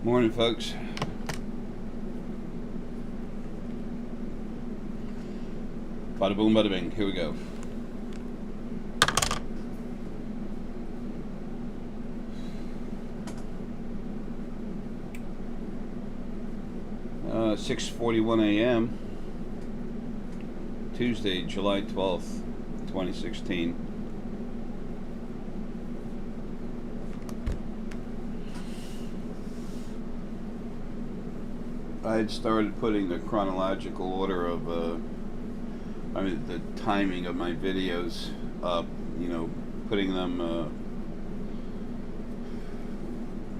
Morning, folks. Bada boom, bada bing. Here we go. Uh, 6:41 a.m. Tuesday, July 12th, 2016. I had started putting the chronological order of, the timing of my videos up, putting them,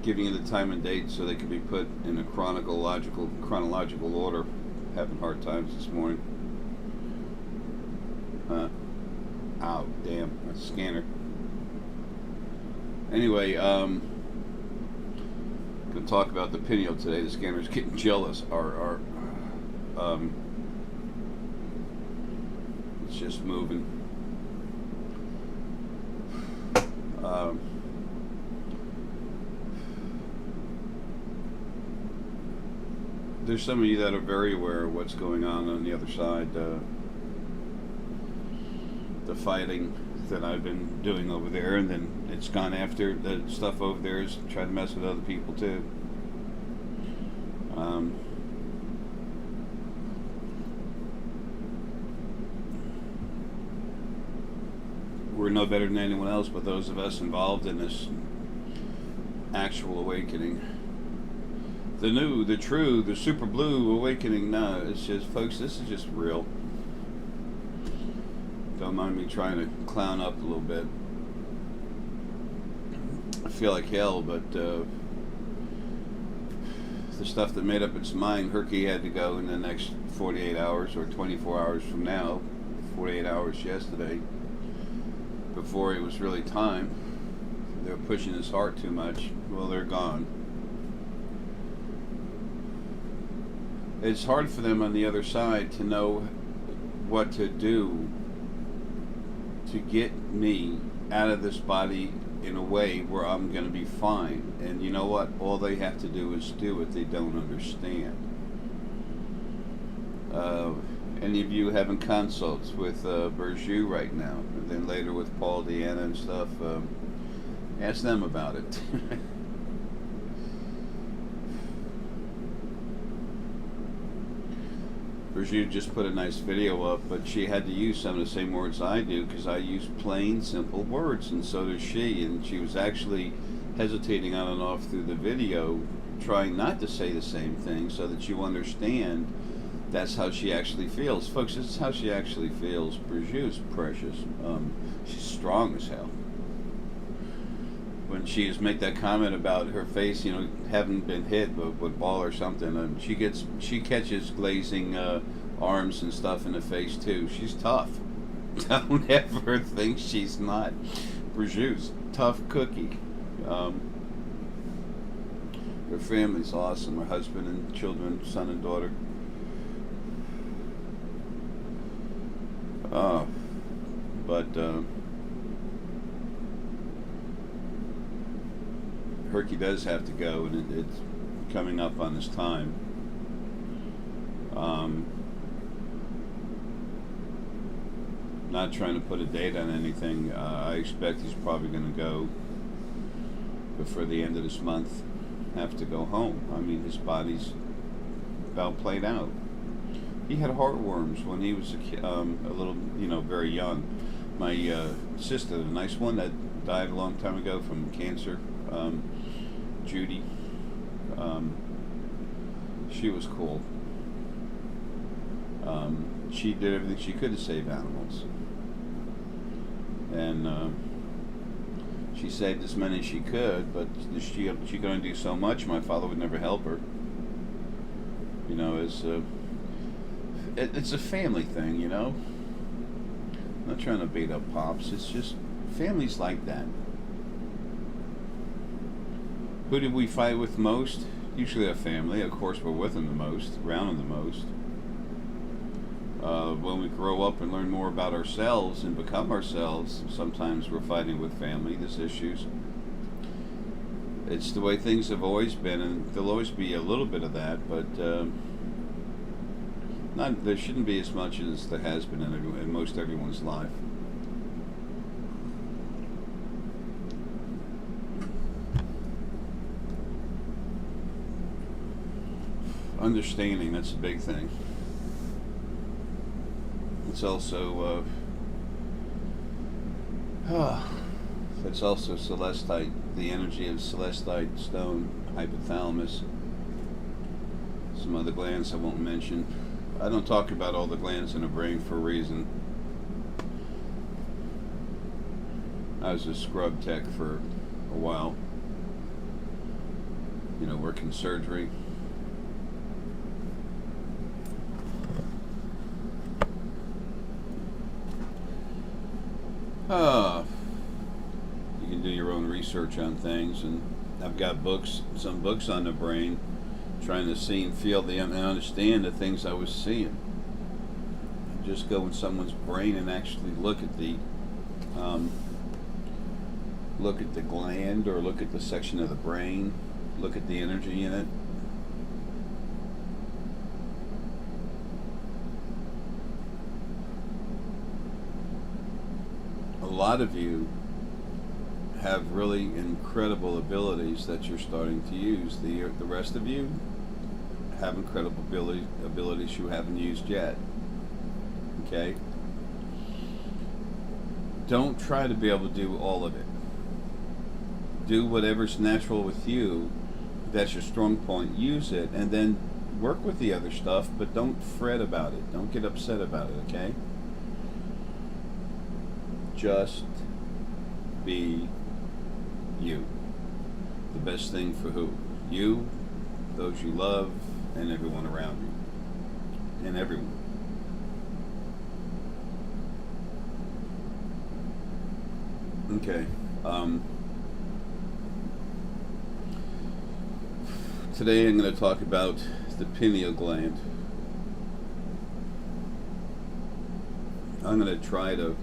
giving it a time and date so they could be put in a chronological order. Having hard times this morning. Ow, damn, a scanner. Anyway, gonna talk about the pineal today. The scanner's getting jealous. It's just moving. There's some of you that are very aware of what's going on the other side. The fighting that I've been doing over there, and then it's gone after the stuff over there is trying to mess with other people too. We're no better than anyone else, but those of us involved in this actual awakening. The new, the true, the super blue awakening. No, it's just, folks, this is just real. Don't mind me trying to clown up a little bit. I feel like hell, but the stuff that made up its mind, Herky had to go in the next 48 hours or 24 hours from now, 48 hours yesterday, before it was really time. They were pushing his heart too much. Well, they're gone. It's hard for them on the other side to know what to do to get me out of this body in a way where I'm going to be fine. And you know what? All they have to do is do it. They don't understand. Any of you having consults with Berjou right now, and then later with Paul, Deanna, and stuff, ask them about it. Berjou just put a nice video up, but she had to use some of the same words I do because I use plain, simple words, and so does she. And she was actually hesitating on and off through the video, trying not to say the same thing so that you understand that's how she actually feels. Folks, this is how she actually feels. Berjou's precious. She's strong as hell. When she make that comment about her face, having been hit with a ball or something, she catches glazing arms and stuff in the face too. She's tough. Don't ever think she's not. Berjou's tough cookie. Her family's awesome. Her husband and children, son and daughter. Herky does have to go, and it's coming up on his time. Not trying to put a date on anything. I expect he's probably going to go before the end of this month. Have to go home. I mean, his body's about played out. He had heartworms when he was a little, very young. My sister, the nice one that died a long time ago from cancer, Judy, she was cool. She did everything she could to save animals. And she saved as many as she could, but she going to do so much, my father would never help her. It's a family thing, I'm not trying to beat up Pops. It's just families like that. Who did we fight with most? Usually our family. Of course, we're with them the most, around them the most. When we grow up and learn more about ourselves and become ourselves, sometimes we're fighting with family. There's issues. It's the way things have always been, and there'll always be a little bit of that, but not. There shouldn't be as much as there has been in most everyone's life. Understanding, that's a big thing. It's also it's also celestite, the energy of celestite stone, hypothalamus, some other glands I won't mention. I don't talk about all the glands in the brain for a reason. I was a scrub tech for a while, working surgery. You can do your own research on things, and I've got some books on the brain, trying to see and feel and understand the things I was seeing. Just go in someone's brain and actually look at the gland, or look at the section of the brain, look at the energy in it. A lot of you have really incredible abilities that you're starting to use. The rest of you have incredible abilities you haven't used yet. Okay? Don't try to be able to do all of it. Do whatever's natural with you. That's your strong point. Use it, and then work with the other stuff, but don't fret about it. Don't get upset about it, okay? Just be you. The best thing for who? You, those you love, and everyone around you. And everyone. Okay. Today I'm going to talk about the pineal gland. I'm going to try to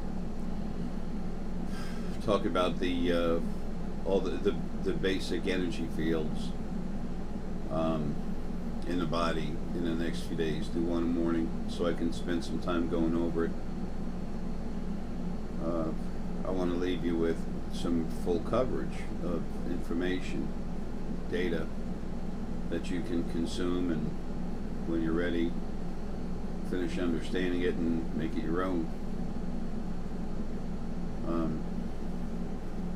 talk about all the basic energy fields in the body in the next few days. Do one in the morning so I can spend some time going over it. I want to leave you with some full coverage of information, data that you can consume, and when you're ready, finish understanding it and make it your own.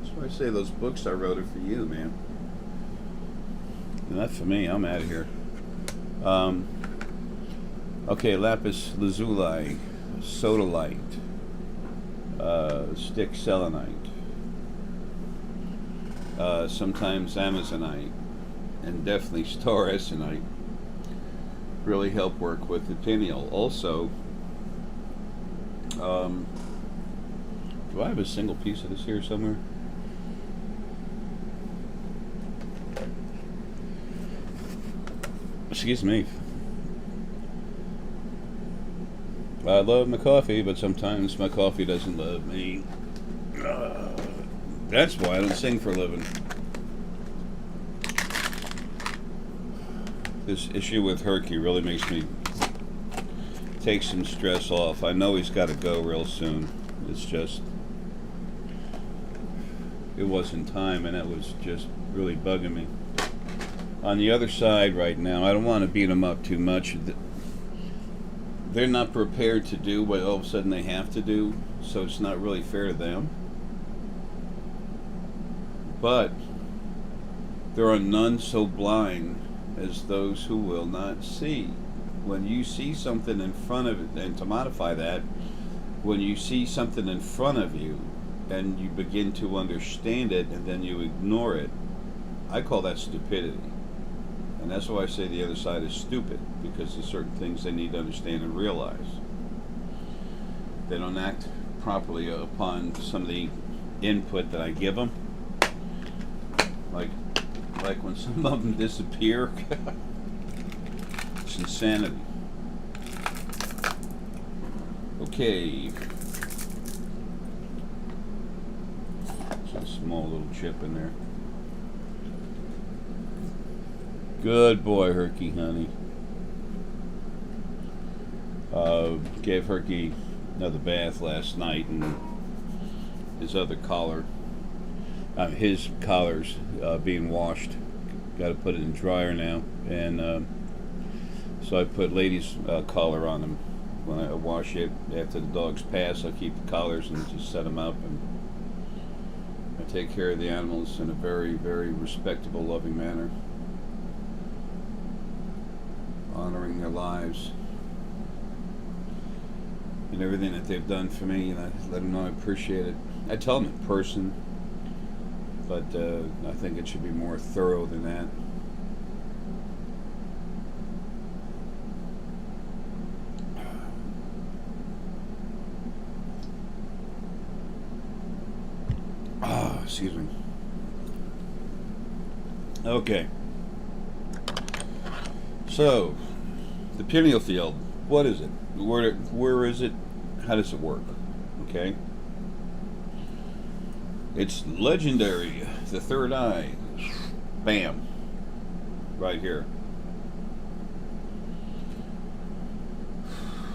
That's why I say those books I wrote are for you, man. Not for me. I'm out of here. Okay, lapis lazuli, sodalite, stick selenite, sometimes amazonite, and definitely star essonite really help work with the pineal. Also, do I have a single piece of this here somewhere? Excuse me. I love my coffee, but sometimes my coffee doesn't love me. That's why I don't sing for a living. This issue with Herky really makes me take some stress off. I know he's got to go real soon. It's just, it wasn't time, and that was just really bugging me. On the other side right now, I don't want to beat them up too much. They're not prepared to do what all of a sudden they have to do, so it's not really fair to them. But there are none so blind as those who will not see. When you see something in front of it, and to modify that, when you see something in front of you and you begin to understand it and then you ignore it, I call that stupidity. And that's why I say the other side is stupid, because there's certain things they need to understand and realize. They don't act properly upon some of the input that I give them. Like when some of them disappear. It's insanity. Okay. There's a small little chip in there. Good boy, Herky, honey. Gave Herky another bath last night, and his other collar, his collar's being washed. Got to put it in dryer now, and so I put lady's collar on him. When I wash it after the dogs pass, I keep the collars and just set them up, and I take care of the animals in a very, very respectable, loving manner, honoring their lives and everything that they've done for me, and I let them know I appreciate it. I tell them in person, but I think it should be more thorough than that. Excuse me. Okay. So, the pineal field. What is it? Where is it? How does it work? Okay. It's legendary. The third eye. Bam. Right here.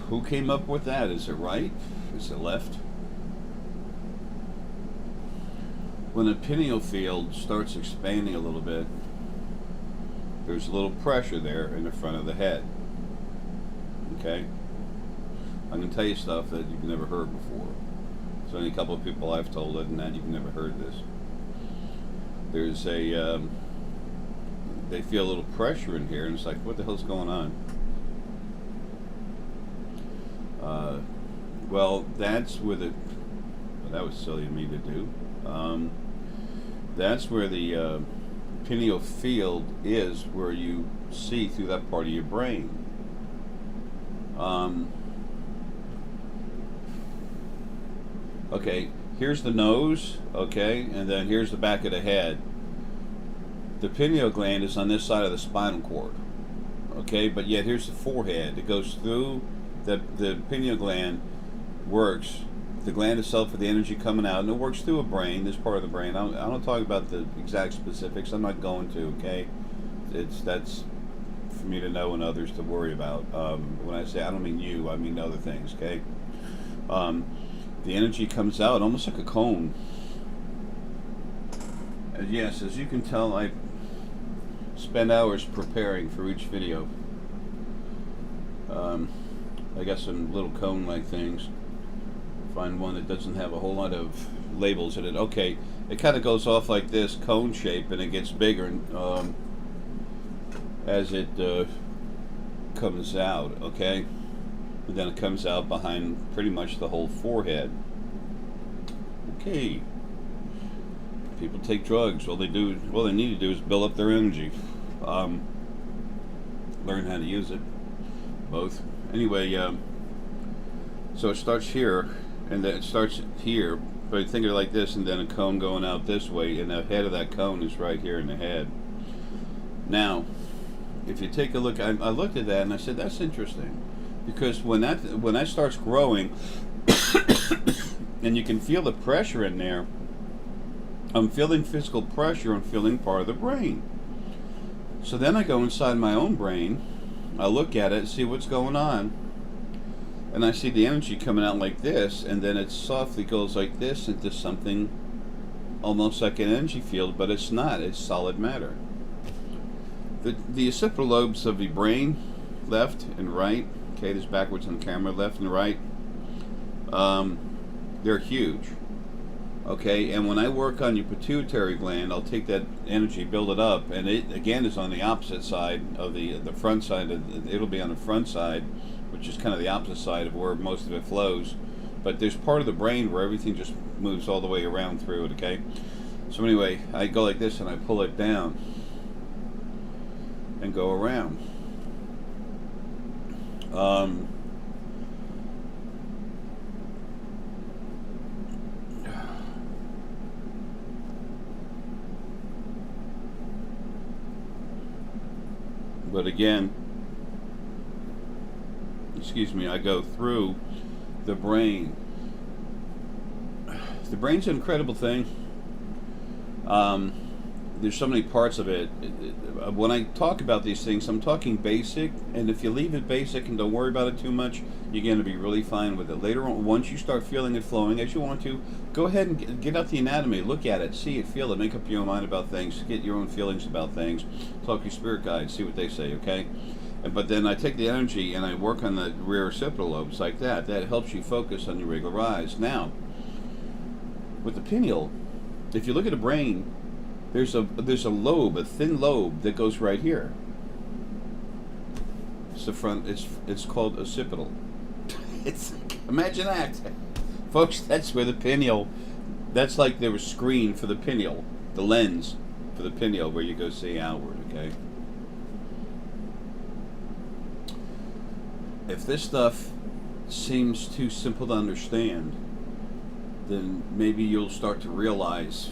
Who came up with that? Is it right? Is it left? When the pineal field starts expanding a little bit, there's a little pressure there in the front of the head. Okay? I'm going to tell you stuff that you've never heard before. So only a couple of people I've told it, and that you've never heard this. There's a, they feel a little pressure in here, and it's like, what the hell's going on? Well, that's where the, well, that was silly of me to do. That's where the pineal field is, where you see through that part of your brain. Okay, here's the nose, okay, and then here's the back of the head. The pineal gland is on this side of the spinal cord, okay, but yet here's the forehead. It goes through the pineal gland, works. The gland itself for the energy coming out, and it works through a brain, this part of the brain. I don't talk about the exact specifics. I'm not going to, okay? That's for me to know and others to worry about. When I say I don't mean you, I mean other things, okay? The energy comes out almost like a cone. And yes, as you can tell, I spend hours preparing for each video. I got some little cone-like things. Find one that doesn't have a whole lot of labels in it. Okay, it kind of goes off like this, cone shape, and it gets bigger as it comes out, okay? And then it comes out behind pretty much the whole forehead. Okay. People take drugs. All they need to do is build up their energy. Learn how to use it. Both. Anyway, so it starts here, and then it starts here, but think of it like this, and then a cone going out this way, and the head of that cone is right here in the head. Now, if you take a look, I looked at that and I said, that's interesting, because when that starts growing, and you can feel the pressure in there, I'm feeling physical pressure, I'm feeling part of the brain. So then I go inside my own brain, I look at it, see what's going on, and I see the energy coming out like this, and then it softly goes like this into something almost like an energy field, but it's not, it's solid matter. The occipital lobes of the brain, left and right, okay, this backwards on camera, left and right, they're huge. Okay, and when I work on your pituitary gland, I'll take that energy, build it up, and it again is on the opposite side of the front side. It'll be on the front side, which is kind of the opposite side of where most of it flows. But there's part of the brain where everything just moves all the way around through it. Okay, so anyway, I go like this and I pull it down and go around. But again, excuse me, I go through the brain. The brain's an incredible thing. there's so many parts of it. When I talk about these things, I'm talking basic, and if you leave it basic and don't worry about it too much, you're going to be really fine with it. Later on, once you start feeling it flowing as you want to, go ahead and get out the anatomy, look at it, see it, feel it, make up your own mind about things, get your own feelings about things, talk to your spirit guides, see what they say, okay? But then I take the energy and I work on the rear occipital lobes like that. That helps you focus on your regular eyes. Now, with the pineal, if you look at the brain, there's a lobe, a thin lobe that goes right here. It's the front. It's called occipital. It's imagine that, folks. That's where the pineal. That's like there was screen for the pineal, the lens for the pineal, where you go see outward. Okay. If this stuff seems too simple to understand, then maybe you'll start to realize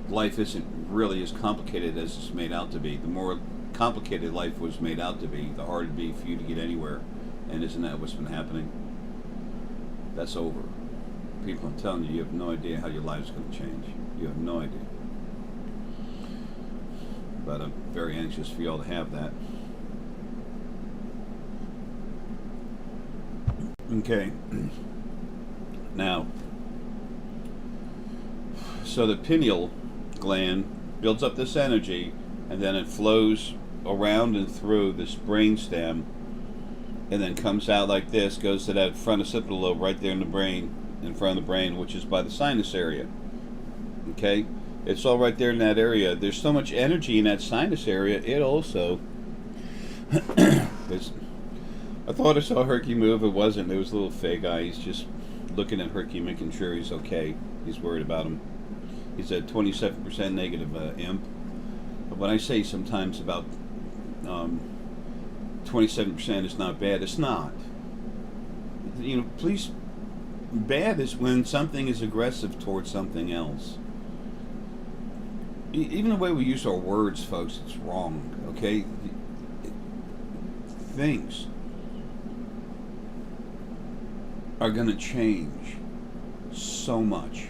life isn't really as complicated as it's made out to be. The more complicated life was made out to be, the harder it'd be for you to get anywhere. And isn't that what's been happening? That's over. People, I'm telling you, you have no idea how your life's going to change. You have no idea. But I'm very anxious for y'all to have that. Okay. Now, so the pineal gland builds up this energy, and then it flows around and through this brain stem, and then comes out like this, goes to that front occipital lobe right there in the brain, in front of the brain, which is by the sinus area. Okay, it's all right there in that area. There's so much energy in that sinus area. It also I thought I saw Herky move. It wasn't. It was a little fake guy. He's just looking at Herky, making sure he's okay. He's worried about him. He's a 27% negative imp. But when I say sometimes about 27% is not bad, it's not. You know, please, bad is when something is aggressive towards something else. Even the way we use our words, folks, it's wrong, okay? Things are going to change so much.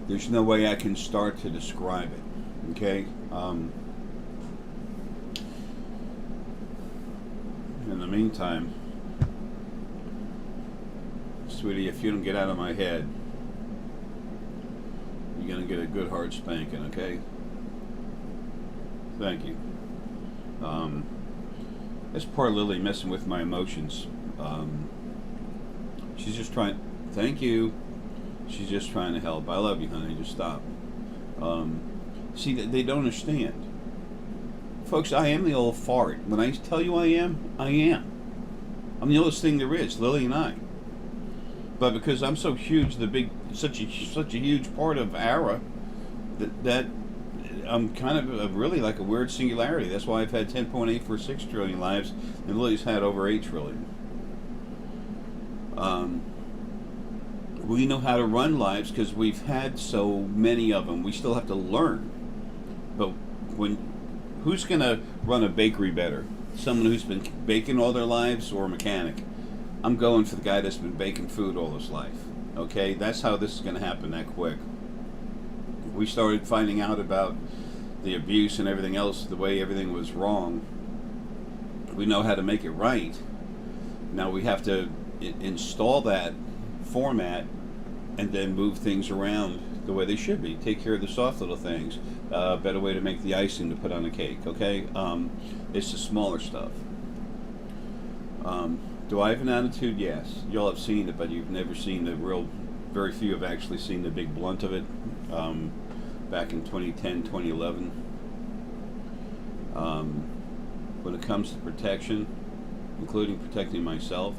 There's no way I can start to describe it, okay? In the meantime, sweetie, if you don't get out of my head, you're going to get a good hard spanking, okay? Thank you. That's poor Lily messing with my emotions. She's just trying. Thank you. She's just trying to help. I love you, honey. Just stop. See, they don't understand. Folks, I am the old fart. When I tell you I am, I am. I'm the oldest thing there is, Lily and I. But because I'm so huge, such a huge part of Ara, that I'm kind of really like a weird singularity. That's why I've had 10.8 for 6 trillion lives, and Lily's had over 8 trillion. We know how to run lives because we've had so many of them. We still have to learn. But who's going to run a bakery better? Someone who's been baking all their lives or a mechanic? I'm going for the guy that's been baking food all his life. Okay? That's how this is going to happen that quick. We started finding out about the abuse and everything else, the way everything was wrong. We know how to make it right. Now we have to install that format and then move things around the way they should be. Take care of the soft little things. Better way to make the icing to put on a cake, okay? It's the smaller stuff. Do I have an attitude? Yes. Y'all have seen it, but you've never seen the real, very few have actually seen the big blunt of it. Back in 2010, 2011. When it comes to protection, including protecting myself,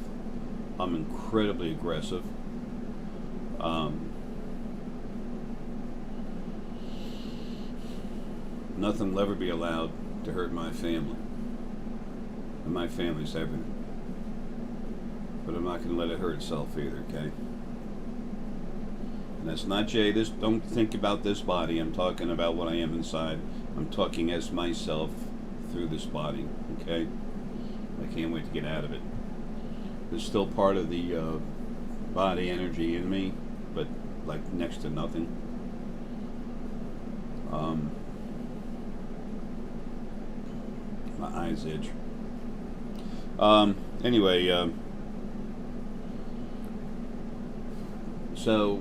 I'm incredibly aggressive. Nothing will ever be allowed to hurt my family. And my family's everything. But I'm not going to let it hurt itself either, okay? And that's not Jay. Don't think about this body. I'm talking about what I am inside. I'm talking as myself through this body, okay? I can't wait to get out of it. There's still part of the body energy in me, but like next to nothing. My eyes itch. Anyway, so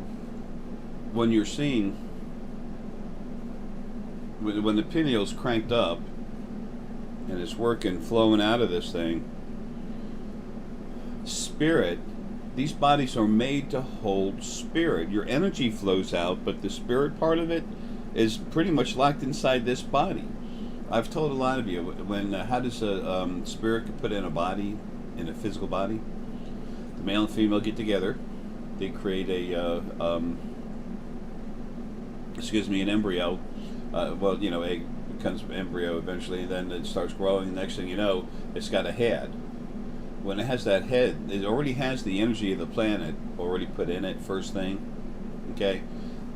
when you're seeing, when the pineal's cranked up and it's working, flowing out of this thing, spirit, these bodies are made to hold spirit. Your energy flows out, but the spirit part of it is pretty much locked inside this body. I've told a lot of you, when how does a spirit get put in a body, in a physical body? The male and female get together. They create a, an embryo. Well, you know, egg becomes embryo eventually, and then it starts growing. The next thing you know, it's got a head. When it has that head, it already has the energy of the planet already put in it, first thing. Okay?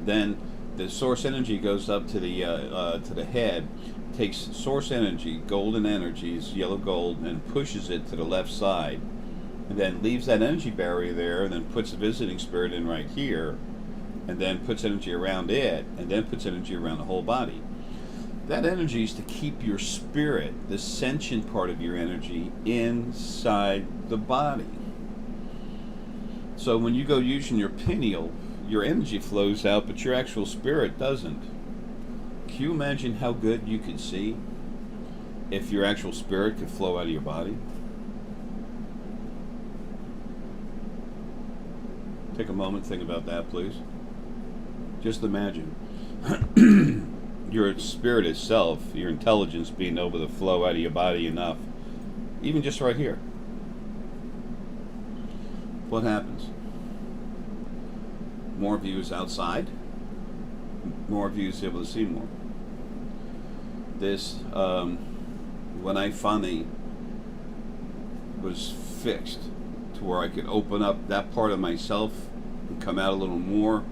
Then the source energy goes up to the head, takes source energy, golden energies, yellow gold, and pushes it to the left side, and then leaves that energy barrier there, and then puts a visiting spirit in right here, and then puts energy around it, and then puts energy around the whole body. That energy is to keep your spirit, the sentient part of your energy, inside the body. So when you go using your pineal, your energy flows out, but your actual spirit doesn't. Can you imagine how good you could see if your actual spirit could flow out of your body? Take a moment, think about that, please. Just imagine your spirit itself, your intelligence being able to flow out of your body enough, even just right here. What happens? More views outside, more views able to see more. This, when I finally was fixed to where I could open up that part of myself and come out a little more,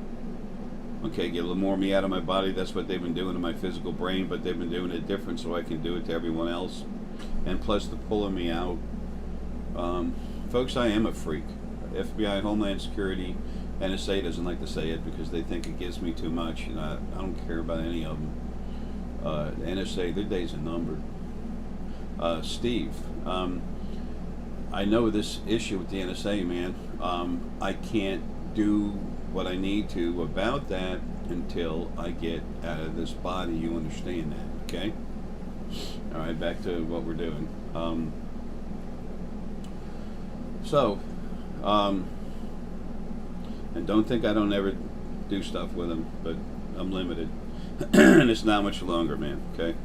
okay, get a little more of me out of my body. That's what they've been doing to my physical brain, but they've been doing it different so I can do it to everyone else. And plus the pulling me out. Folks, I am a freak. FBI, Homeland Security, NSA doesn't like to say it because they think it gives me too much, and I don't care about any of them. NSA, their days are numbered. Steve, I know this issue with the NSA, man. I can't do what I need to about that until I get out of this body. You understand that, okay? All right, back to what we're doing. And don't think I don't ever do stuff with them, but I'm limited. And it's not much longer, man, okay?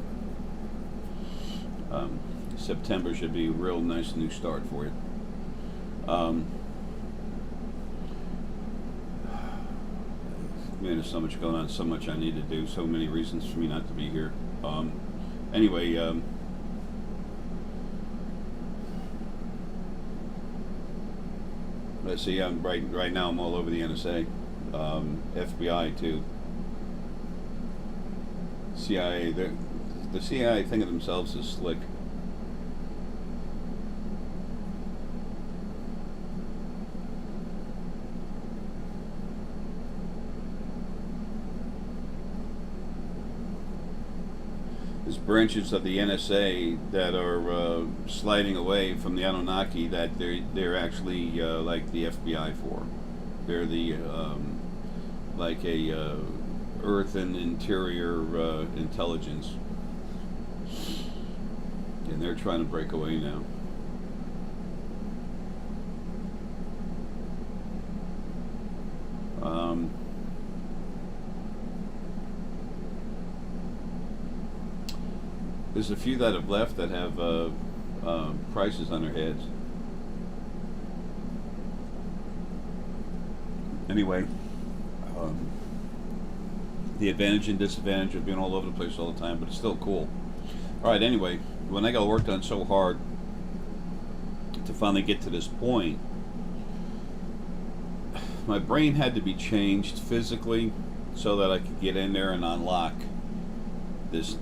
September should be a real nice new start for you. Man, there's so much going on, so much I need to do, so many reasons for me not to be here. Anyway, let's see, I'm right now I'm all over the NSA, FBI too, CIA. The CIA think of themselves as slick. There's branches of the NSA that are sliding away from the Anunnaki that they're actually like the FBI for. They're the like a Earth and interior intelligence, and they're trying to break away now. There's a few that have left that have prices on their heads. Anyway, the advantage and disadvantage of being all over the place all the time, but it's still cool. Alright, anyway, when I got work done so hard to finally get to this point, my brain had to be changed physically so that I could get in there and unlock this,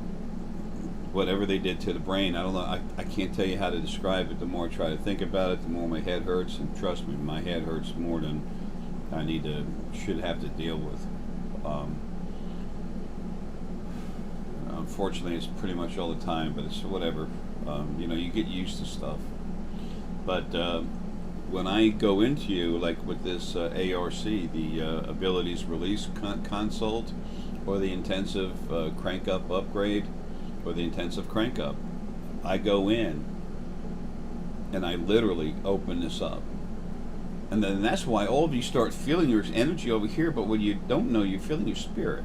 whatever they did to the brain. I don't know, I can't tell you how to describe it. The more I try to think about it, the more my head hurts, and trust me, my head hurts more than I should have to deal with. Unfortunately, it's pretty much all the time, but it's whatever. You know, you get used to stuff. But when I go into you, like with this ARC, the Abilities Release Consult, or the Intensive Crank Up Upgrade, or the Intensive Crank Up, I go in and I literally open this up. And then that's why all of you start feeling your energy over here, but what you don't know, you're feeling your spirit.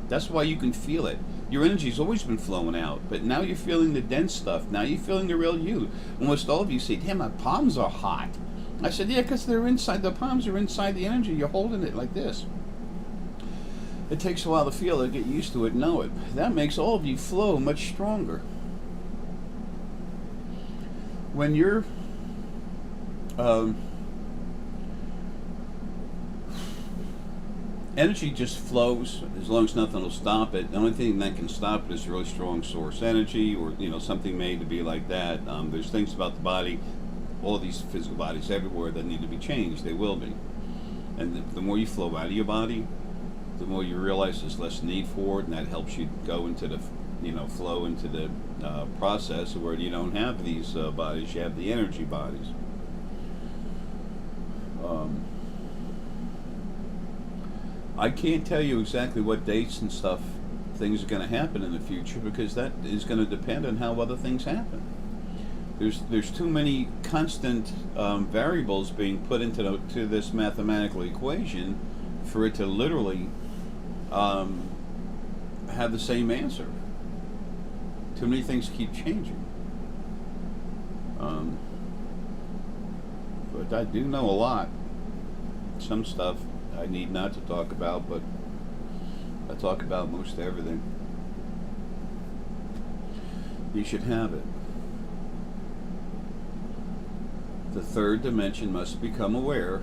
That's why you can feel it. Your energy's always been flowing out, but now you're feeling the dense stuff. Now you're feeling the real you. Almost all of you say, damn, my palms are hot. I said, yeah, because they're inside, the palms are inside the energy. You're holding it like this. It takes a while to feel it, get used to it, know it. That makes all of you flow much stronger. When you're energy just flows as long as nothing will stop it. The only thing that can stop it is really strong source energy, or something made to be like that. There's things about the body, all these physical bodies everywhere, that need to be changed. They will be, and the more you flow out of your body, the more you realize there's less need for it, and that helps you go into the flow into the process where you don't have these bodies. You have the energy bodies. I can't tell you exactly what dates and stuff things are going to happen in the future, because that is going to depend on how other things happen. There's too many constant variables being put into this mathematical equation for it to literally have the same answer. Too many things keep changing. But I do know a lot. Some stuff I need not to talk about, but I talk about most everything. You should have it. The third dimension must become aware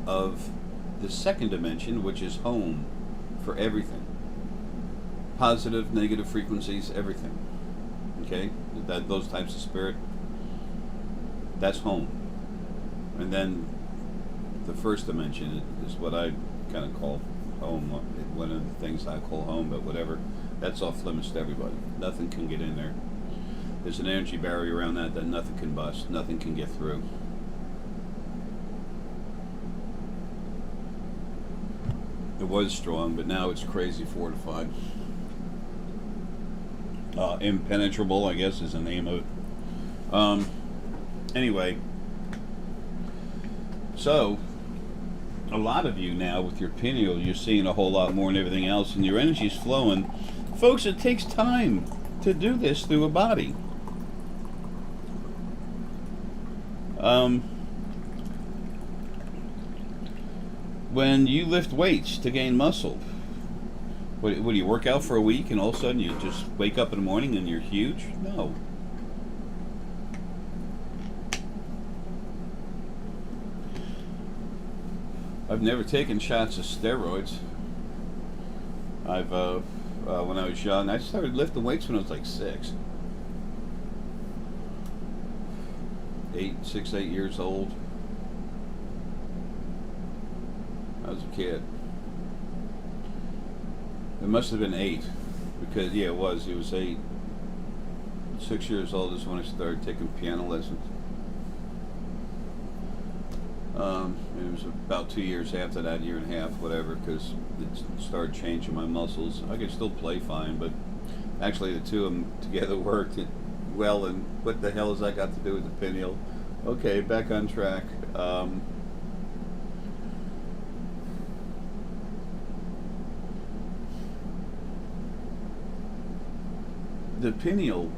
of the second dimension, which is home for everything. Positive, negative frequencies, everything. Okay? Those types of spirit, that's home. And then the first dimension is what I kind of call home. One of the things I call home, but whatever. That's off limits to everybody. Nothing can get in there. There's an energy barrier around that nothing can bust. Nothing can get through. It was strong, but now it's crazy fortified. Impenetrable, I guess, is the name of it. Anyway, so a lot of you now with your pineal, you're seeing a whole lot more and everything else, and your energy's flowing. Folks, it takes time to do this through a body. When you lift weights to gain muscle, what do you work out for a week and all of a sudden you just wake up in the morning and you're huge? No. I've never taken shots of steroids. I've when I was young, I started lifting weights when I was like 8 years old. I was a kid. It must have been 8, because yeah, it was 8. 6 years old is when I started taking piano lessons. It was about 2 years after that, year and a half, whatever, because it started changing my muscles. I could still play fine, but actually the two of them together worked well, and what the hell has that got to do with the pineal? Okay, back on track. The pineal,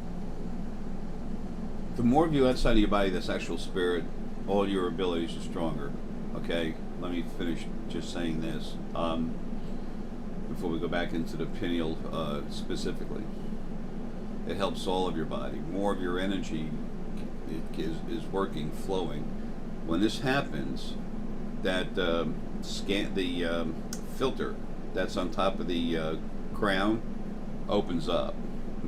the more of you outside of your body that's actual spirit, all your abilities are stronger. Okay, let me finish just saying this before we go back into the pineal specifically. It helps all of your body. More of your energy is working, flowing. When this happens, that the filter that's on top of the crown opens up.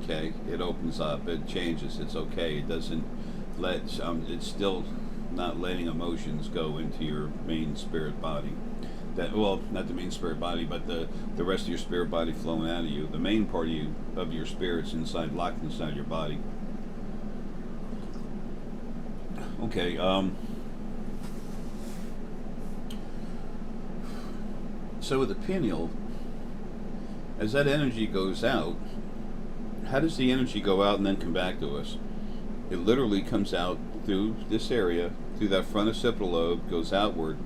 Okay, it opens up. It changes. It's okay. It doesn't let. It's still not letting emotions go into your main spirit body. Not the main spirit body, but the rest of your spirit body flowing out of you. The main part of your spirit's inside, locked inside your body. Okay. So with the pineal, as that energy goes out, how does the energy go out and then come back to us? It literally comes out through this area, through that front occipital lobe, goes outward,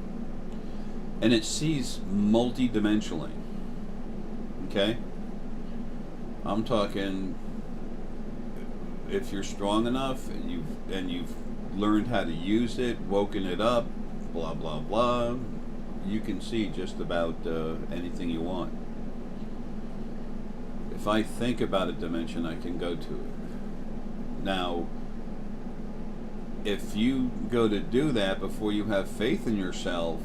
and it sees multi-dimensionally. Okay? I'm talking, if you're strong enough and you've learned how to use it, woken it up, blah blah blah, you can see just about anything you want. If I think about a dimension, I can go to it. Now, if you go to do that before you have faith in yourself,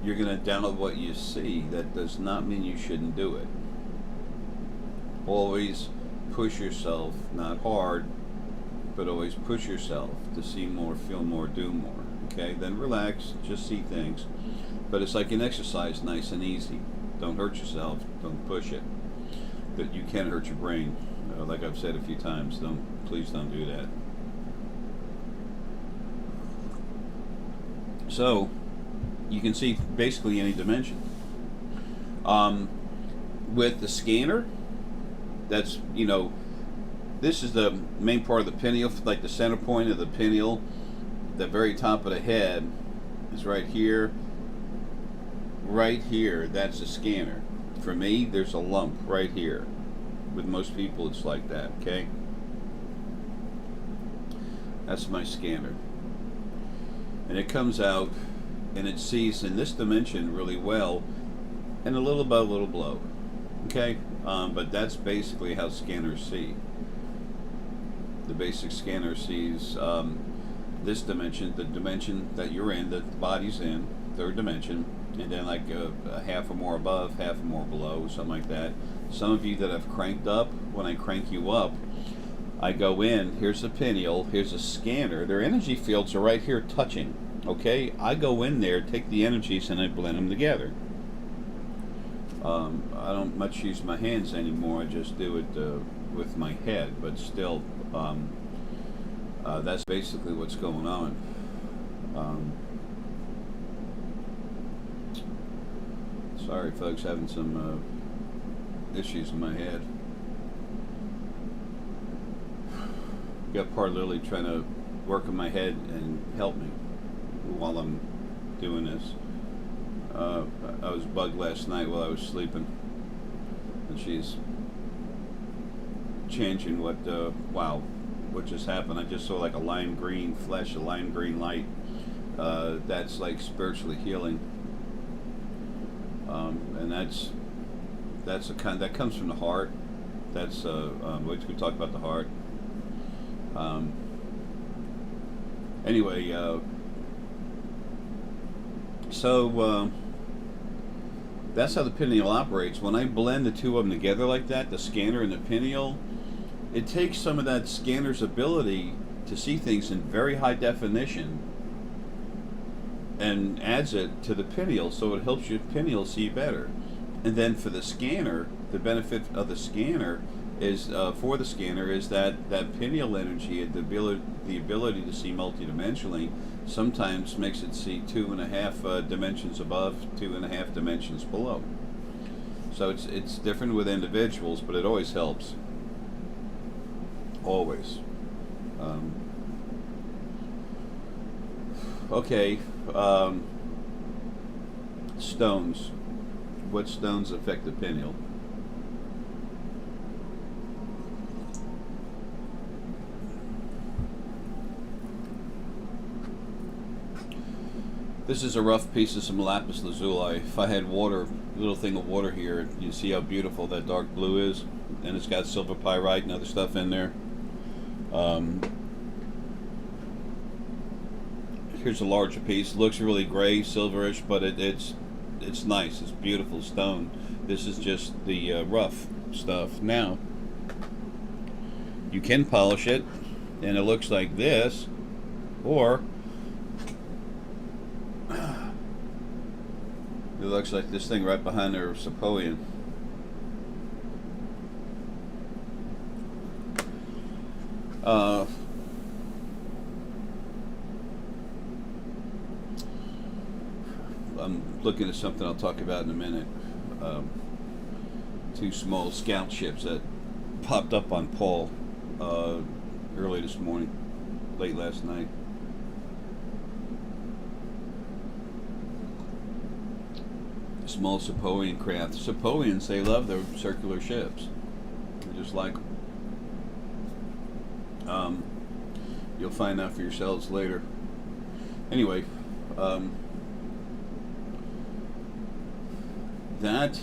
you're going to doubt what you see. That does not mean you shouldn't do it. Always push yourself, not hard, but always push yourself to see more, feel more, do more. Okay? Then relax, just see things. But it's like an exercise, nice and easy. Don't hurt yourself, don't push it. But you can hurt your brain. Like I've said a few times, please don't do that. So, you can see basically any dimension. With the scanner, that's, this is the main part of the pineal, like the center point of the pineal, the very top of the head is right here. Right here, that's a scanner. For me, there's a lump right here. With most people, it's like that, okay? That's my scanner. And it comes out and it sees in this dimension really well, and a little above, a little below. Okay? But that's basically how scanners see. The basic scanner sees this dimension, the dimension that you're in, that the body's in, third dimension, and then like a half or more above, half or more below, something like that. Some of you that have cranked up, when I crank you up, I go in, here's the pineal, here's a scanner. Their energy fields are right here touching, okay? I go in there, take the energies, and I blend them together. I don't much use my hands anymore, I just do it with my head, but still, that's basically what's going on. Sorry folks, having some issues in my head. Got Part Lily trying to work in my head and help me while I'm doing this. I was bugged last night while I was sleeping, and she's changing what, wow, what just happened. I just saw like a lime green flesh, a lime green light. That's like spiritually healing. And that's a kind that comes from the heart. That's we talk about the heart. Anyway, so that's how the pineal operates. When I blend the two of them together like that, the scanner and the pineal, it takes some of that scanner's ability to see things in very high definition and adds it to the pineal, so it helps your pineal see better. And then for the scanner, the benefit of the scanner is for the scanner is that pineal energy and the ability to see multidimensionally sometimes makes it see 2.5 dimensions above, 2.5 dimensions below. So it's different with individuals, but it always helps. Always. Okay. Stones. What stones affect the pineal? This is a rough piece of some lapis lazuli. If I had water, a little thing of water here, you see how beautiful that dark blue is, and it's got silver pyrite and other stuff in there. Here's a larger piece. Looks really gray, silverish, but it's nice. It's beautiful stone. This is just the rough stuff. Now, you can polish it, and it looks like this, or it looks like this thing right behind there, Sapoian. I'm looking at something I'll talk about in a minute. Two small scout ships that popped up on Paul early this morning, late last night. Small Sepoian craft. Sepoians, they love their circular ships. They just like them. You'll find out for yourselves later. Anyway, that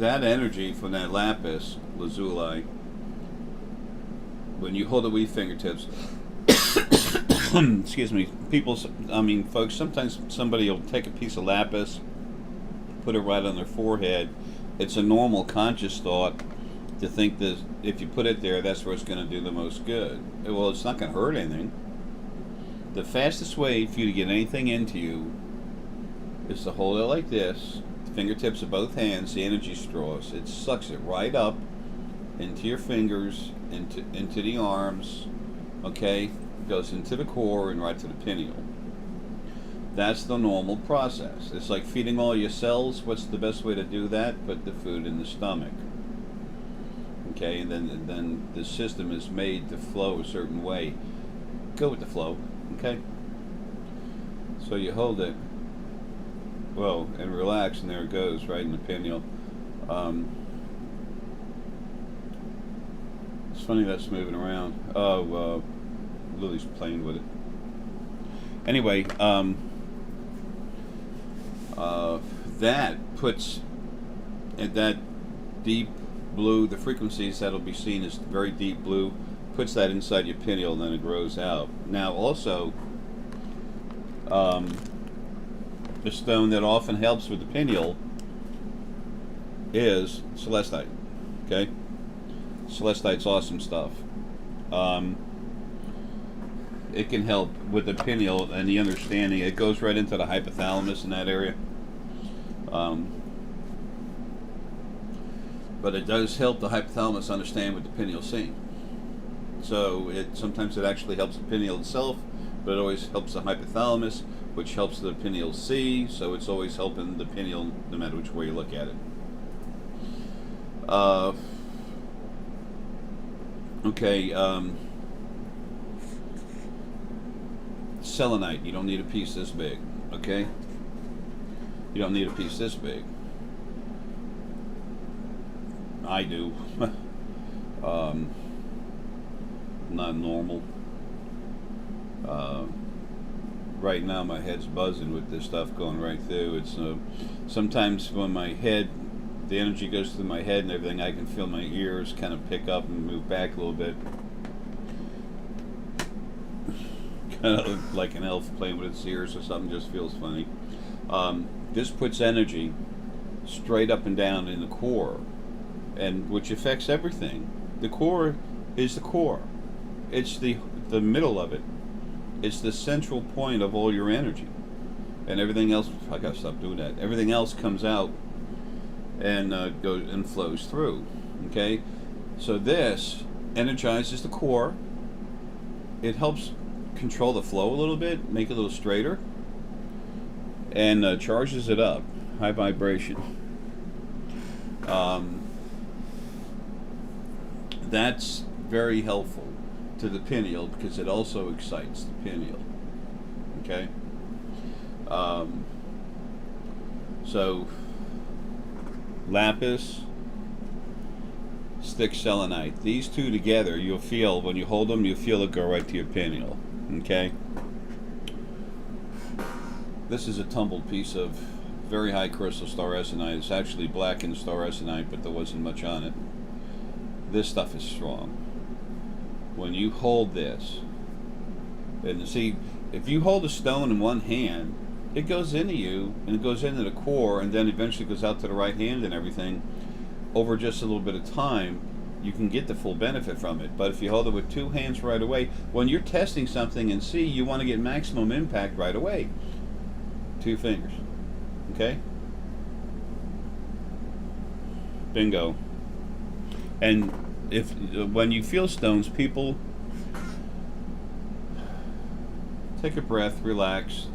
energy from that lapis lazuli, when you hold it with your fingertips, excuse me, folks, sometimes somebody will take a piece of lapis, put it right on their forehead. It's a normal conscious thought to think that if you put it there, that's where it's going to do the most good. Well, it's not going to hurt anything. The fastest way for you to get anything into you is to hold it like this, fingertips of both hands, the energy straws. It sucks it right up into your fingers, into the arms, okay? Goes into the core and right to the pineal. That's the normal process. It's like feeding all your cells. What's the best way to do that? Put the food in the stomach. Okay, and then the system is made to flow a certain way. Go with the flow, okay? So you hold it, well, and relax, and there it goes, right in the pineal. It's funny that's moving around. Oh, Lily's playing with it. Anyway, that puts at that deep blue, the frequencies that'll be seen as very deep blue, puts that inside your pineal, and then it grows out. Now, also, the stone that often helps with the pineal is celestite. Okay, celestite's awesome stuff. It can help with the pineal and the understanding. It goes right into the hypothalamus in that area. But it does help the hypothalamus understand what the pineal's seeing. So sometimes it actually helps the pineal itself, but it always helps the hypothalamus, which helps the pineal see. So it's always helping the pineal no matter which way you look at it. Okay. Selenite. You don't need a piece this big. Okay. You don't need a piece this big. I do. Not normal. Right now my head's buzzing with this stuff going right through. It's sometimes when my head, the energy goes through my head and everything, I can feel my ears kind of pick up and move back a little bit. Kind of like an elf playing with its ears or something. Just feels funny. This puts energy straight up and down in the core, and which affects everything. The core is the core. It's the middle of it. It's the central point of all your energy, and everything else. I gotta stop doing that. Everything else comes out and goes and flows through. Okay, so this energizes the core. It helps control the flow a little bit, make it a little straighter, and charges it up, high vibration. That's very helpful to the pineal because it also excites the pineal. Okay. So lapis, stick selenite. These two together, you'll feel when you hold them, you feel it go right to your pineal. Okay. This is a tumbled piece of very high crystal star essenite. It's actually blackened star essenite, but there wasn't much on it. This stuff is strong. When you hold this, and see, if you hold a stone in one hand, it goes into you, and it goes into the core, and then eventually goes out to the right hand and everything. Over just a little bit of time, you can get the full benefit from it. But if you hold it with two hands right away, when you're testing something and see, you want to get maximum impact right away. Two fingers. Okay? Bingo. And when you feel stones, people take a breath, relax,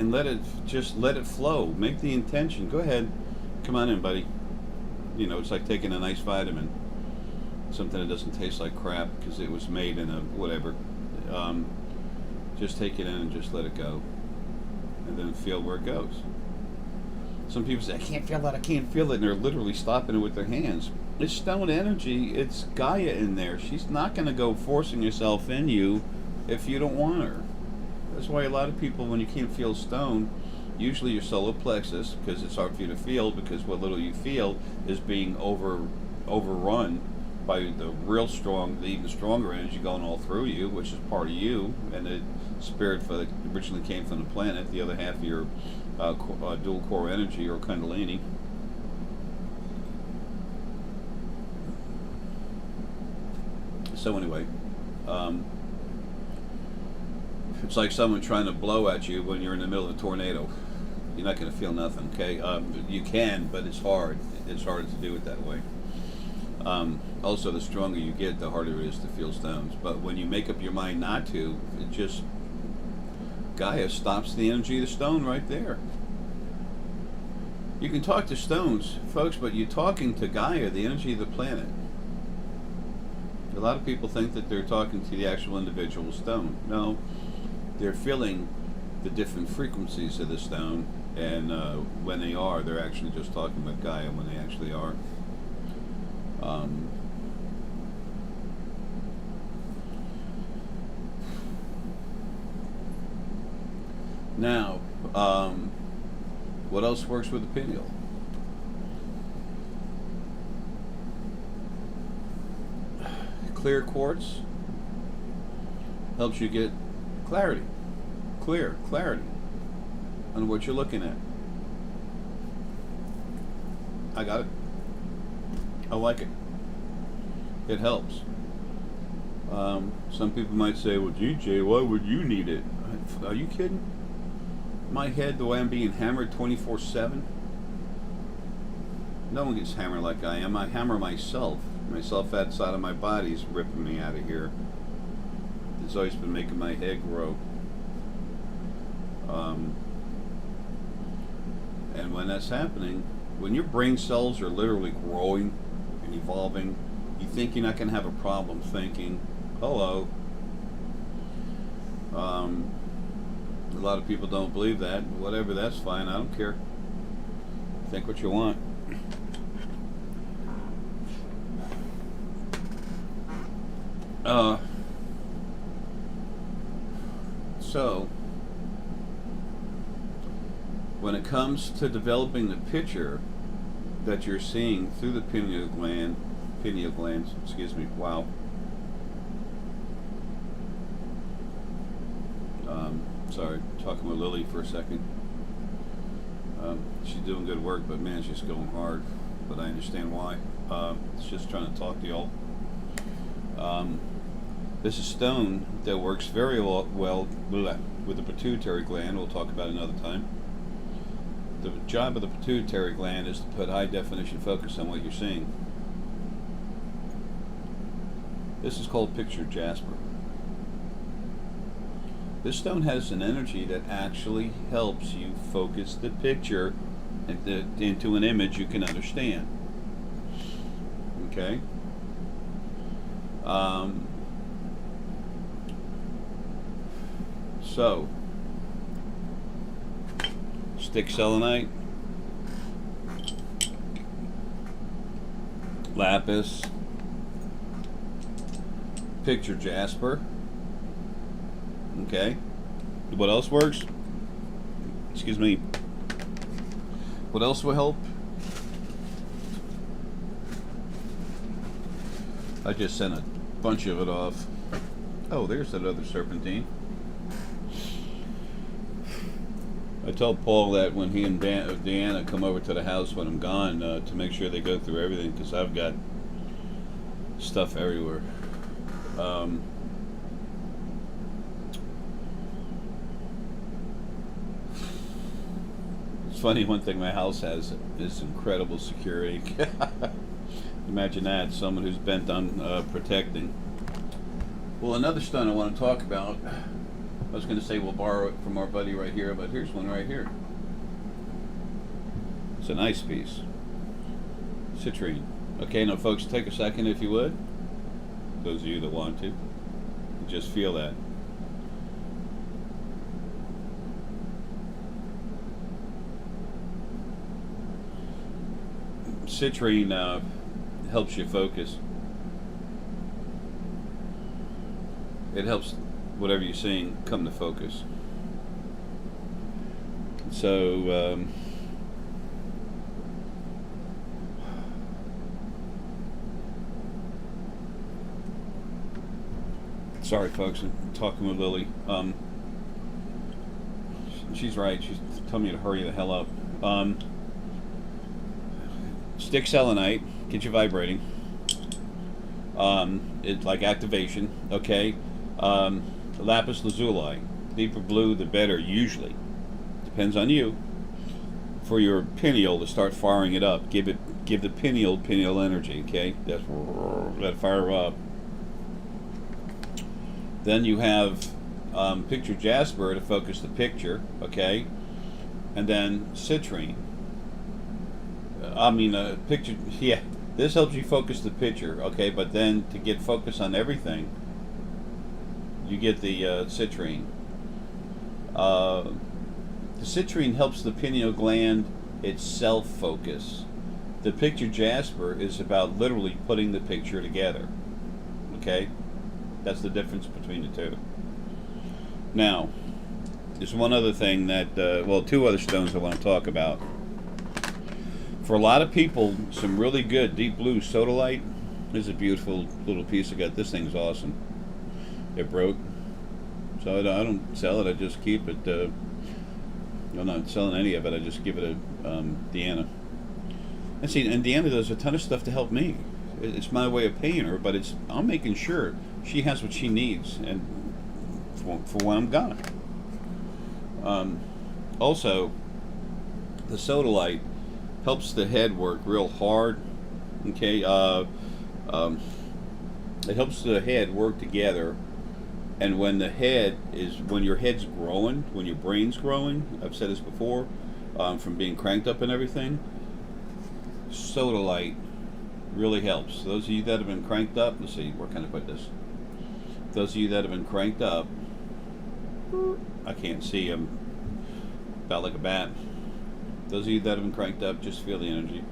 and just let it flow. Make the intention. Go ahead, come on in, buddy. You know, it's like taking a nice vitamin, something that doesn't taste like crap because it was made in a whatever. Just take it in and just let it go, and then feel where it goes. Some people say, I can't feel that, I can't feel it, and they're literally stopping it with their hands. It's stone energy, it's Gaia in there. She's not going to go forcing herself in you if you don't want her. That's why a lot of people, when you can't feel stone, usually your solar plexus, because it's hard for you to feel, because what little you feel is being overrun by the real strong, the even stronger energy going all through you, which is part of you, and the spirit originally came from the planet. The other half of your dual core energy, or Kundalini. So anyway, it's like someone trying to blow at you when you're in the middle of a tornado. You're not going to feel nothing, okay? You can, but it's hard. It's harder to do it that way. Also, the stronger you get, the harder it is to feel stones. But when you make up your mind not to, it just, Gaia stops the energy of the stone right there. You can talk to stones, folks, but you're talking to Gaia, the energy of the planet. A lot of people think that they're talking to the actual individual stone. No, they're feeling the different frequencies of the stone, and when they are, they're actually just talking with Gaia when they actually are. Now, what else works with the pineal? Clear quartz helps you get clarity, clarity on what you're looking at. I got it. I like it. It helps. Some people might say, well, GJ, why would you need it? Are you kidding? My head, the way I'm being hammered 24/7, no one gets hammered like I am. I hammer myself. My fat side of my body's ripping me out of here. It's always been making my head grow. And when that's happening, when your brain cells are literally growing and evolving, you think you're not going to have a problem thinking, hello. A lot of people don't believe that. Whatever, that's fine. I don't care. Think what you want. So, when it comes to developing the picture that you're seeing through the pineal glands, excuse me, wow. Sorry, talking with Lily for a second. She's doing good work, but man, she's going hard. But I understand why. It's just trying to talk to y'all. This is stone that works very well with the pituitary gland. We'll talk about it another time. The job of the pituitary gland is to put high definition focus on what you're seeing. This is called picture jasper. This stone has an energy that actually helps you focus the picture into an image you can understand. Okay? So, stick selenite, lapis, picture jasper. Okay. What else works? Excuse me. What else will help? I just sent a bunch of it off. Oh, there's that other serpentine. I told Paul that when he and Deanna come over to the house when I'm gone, to make sure they go through everything, because I've got stuff everywhere. It's funny, one thing my house has is incredible security. Imagine that, someone who's bent on protecting. Well, another stone I want to talk about I was going to say we'll borrow it from our buddy right here, but here's one right here. It's a nice piece. Citrine. Okay, now folks, take a second if you would. Those of you that want to. Just feel that. Citrine helps you focus. It helps whatever you're seeing come to focus. So sorry folks, I'm talking with Lily. She's right, she's telling me to hurry the hell up. Stick selenite, get you vibrating. It's like activation, okay? Lapis lazuli, deeper blue the better usually. Depends on you. For your pineal to start firing it up, give the pineal energy, okay? That's let it fire up. Then you have picture jasper to focus the picture, okay? And then citrine. Picture, yeah, this helps you focus the picture, okay? But then to get focus on everything, you get the citrine. The citrine helps the pineal gland itself focus. The picture jasper is about literally putting the picture together, okay? That's the difference between the two. Now, there's one other thing that, two other stones I want to talk about. For a lot of people, some really good deep blue sodalite. This is a beautiful little piece I got. This thing's awesome. It broke, so I don't sell it. I just keep it. I'm not selling any of it. I just give it to Deanna. And see, and Deanna does a ton of stuff to help me. It's my way of paying her, but I'm making sure she has what she needs, and for when I'm gone. Also, the sodalite helps the head work real hard. Okay, it helps the head work together. And when your head's growing, when your brain's growing, I've said this before, from being cranked up and everything, sodalite really helps. Those of you that have been cranked up, let's see, where can I put this? Those of you that have been cranked up, I can't see them, about like a bat. Those of you that have been cranked up, just feel the energy.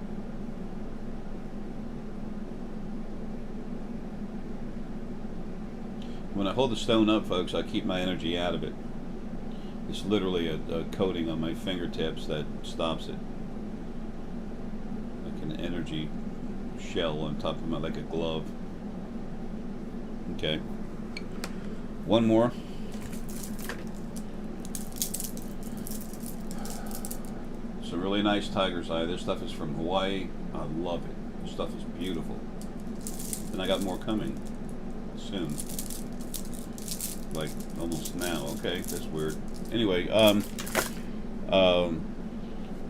When I hold the stone up, folks, I keep my energy out of it. It's literally a coating on my fingertips that stops it. Like an energy shell on top of my, like a glove. Okay. One more. It's a really nice tiger's eye. This stuff is from Hawaii. I love it. This stuff is beautiful. And I got more coming soon. Like almost now. Okay, that's weird. Anyway,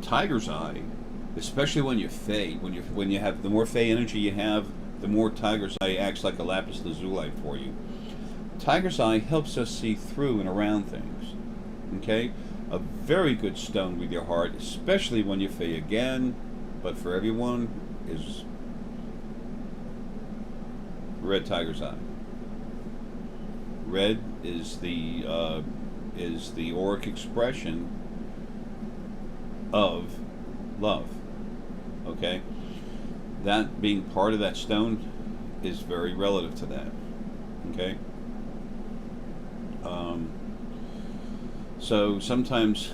tiger's eye, especially when you're Fey, when you have the more Fey energy you have, the more tiger's eye acts like a lapis lazuli for you. Tiger's eye helps us see through and around things. Okay, a very good stone with your heart, especially when you Fey again, but for everyone, is red tiger's eye. Red is the auric expression of love. Okay, that being part of that stone is very relative to that. Okay, so sometimes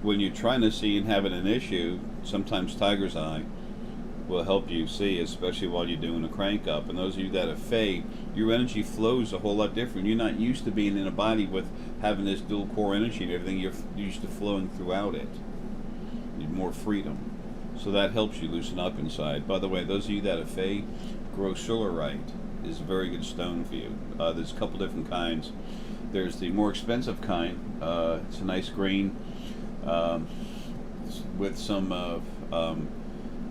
when you're trying to see and having an issue, sometimes tiger's eye will help you see, especially while you're doing a crank up. And those of you that have Fey, your energy flows a whole lot different. You're not used to being in a body with having this dual core energy and everything. You're used to flowing throughout it. You need more freedom. So that helps you loosen up inside. By the way, those of you that have Fey, grossularite is a very good stone for you. There's a couple different kinds. There's the more expensive kind. It's a nice green with some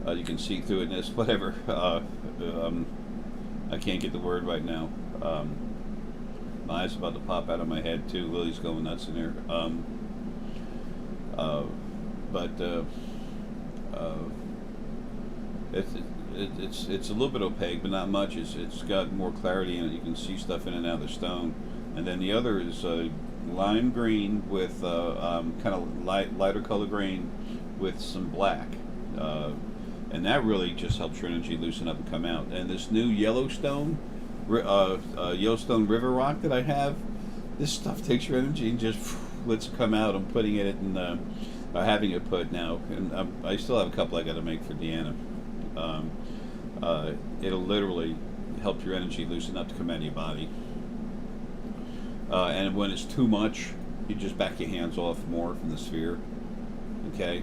you can see through it, and it's whatever. I can't get the word right now. My eyes about to pop out of my head too. Lily's going nuts in there. Uh, but uh, it's a little bit opaque, but not much. It's got more clarity in it. You can see stuff in and out of the stone. And then the other is lime green with kind of lighter color green with some black. And that really just helps your energy loosen up and come out. And this new Yellowstone River Rock that I have, this stuff takes your energy and just lets it come out. I'm putting it in, having it put now, and I still have a couple I got to make for Deanna. It'll literally help your energy loosen up to come out of your body. And when it's too much, you just back your hands off more from the sphere. Okay?